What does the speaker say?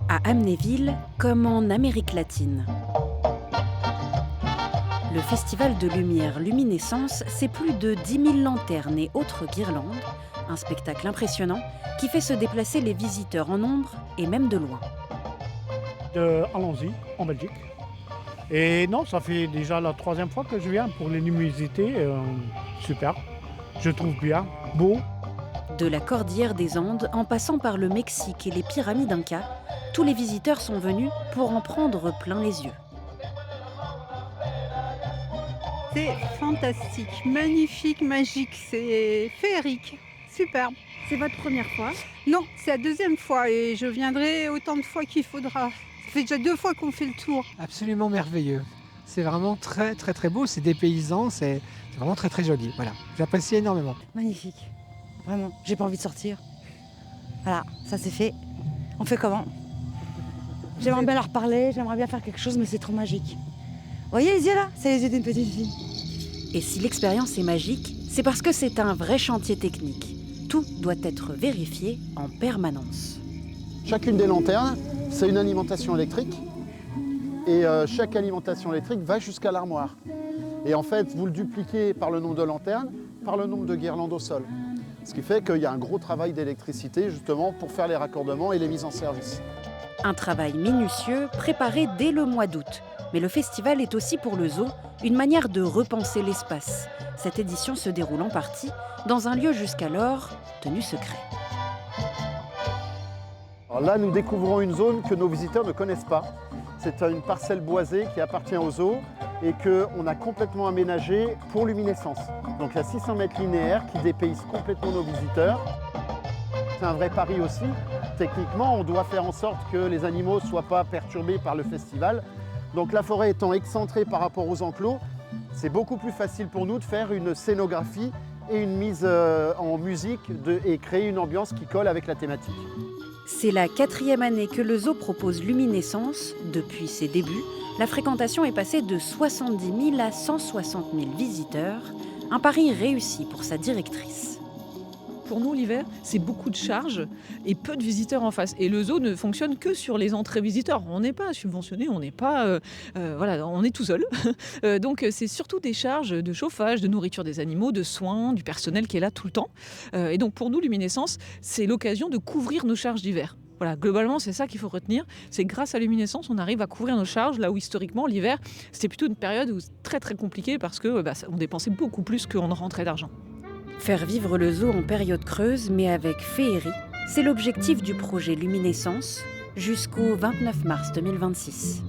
À Amnéville, comme en Amérique latine. Le festival de lumière Luminescence, c'est plus de 10 000 lanternes et autres guirlandes, un spectacle impressionnant qui fait se déplacer les visiteurs en nombre et même de loin. Allons-y, en Belgique. Et non, ça fait déjà la 3e fois que je viens pour les luminosités. Super, je trouve bien, beau. De la cordillère des Andes, en passant par le Mexique et les pyramides Inca, tous les visiteurs sont venus pour en prendre plein les yeux. C'est fantastique, magnifique, magique, c'est féerique, superbe. C'est votre première fois? Non, c'est la 2e fois et je viendrai autant de fois qu'il faudra. Ça fait déjà 2 fois qu'on fait le tour. Absolument merveilleux. C'est vraiment très très très beau, c'est dépaysant, c'est vraiment très très joli. Voilà, j'apprécie énormément. Magnifique, vraiment, j'ai pas envie de sortir. Voilà, ça c'est fait. On fait comment? J'aimerais bien leur parler, j'aimerais bien faire quelque chose, mais c'est trop magique. Vous voyez les yeux là? C'est les yeux d'une petite fille. Et si l'expérience est magique, c'est parce que c'est un vrai chantier technique. Tout doit être vérifié en permanence. Chacune des lanternes, c'est une alimentation électrique. Et chaque alimentation électrique va jusqu'à l'armoire. Et en fait, vous le dupliquez par le nombre de lanternes, par le nombre de guirlandes au sol. Ce qui fait qu'il y a un gros travail d'électricité justement pour faire les raccordements et les mises en service. Un travail minutieux préparé dès le mois d'août. Mais le festival est aussi pour le zoo une manière de repenser l'espace. Cette édition se déroule en partie dans un lieu jusqu'alors tenu secret. Alors là, nous découvrons une zone que nos visiteurs ne connaissent pas. C'est une parcelle boisée qui appartient au zoo et qu'on a complètement aménagée pour luminescence. Donc il y a 600 mètres linéaires qui dépaysent complètement nos visiteurs. C'est un vrai pari aussi. Techniquement, on doit faire en sorte que les animaux ne soient pas perturbés par le festival. Donc la forêt étant excentrée par rapport aux enclos, c'est beaucoup plus facile pour nous de faire une scénographie et une mise en musique et créer une ambiance qui colle avec la thématique. C'est la 4e année que le zoo propose Luminescence. Depuis ses débuts, la fréquentation est passée de 70 000 à 160 000 visiteurs. Un pari réussi pour sa directrice. Pour nous, l'hiver, c'est beaucoup de charges et peu de visiteurs en face. Et le zoo ne fonctionne que sur les entrées visiteurs. On n'est pas subventionné, on n'est pas, voilà, on est tout seul. Donc c'est surtout des charges de chauffage, de nourriture des animaux, de soins, du personnel qui est là tout le temps. Et donc pour nous, Luminescence, c'est l'occasion de couvrir nos charges d'hiver. Voilà, globalement, c'est ça qu'il faut retenir. C'est grâce à Luminescence, on arrive à couvrir nos charges, là où historiquement, l'hiver, c'était plutôt une période où c'est très très compliqué parce que on dépensait beaucoup plus qu'on en rentrait d'argent. Faire vivre le zoo en période creuse, mais avec féerie, c'est l'objectif du projet Luminescence jusqu'au 29 mars 2026.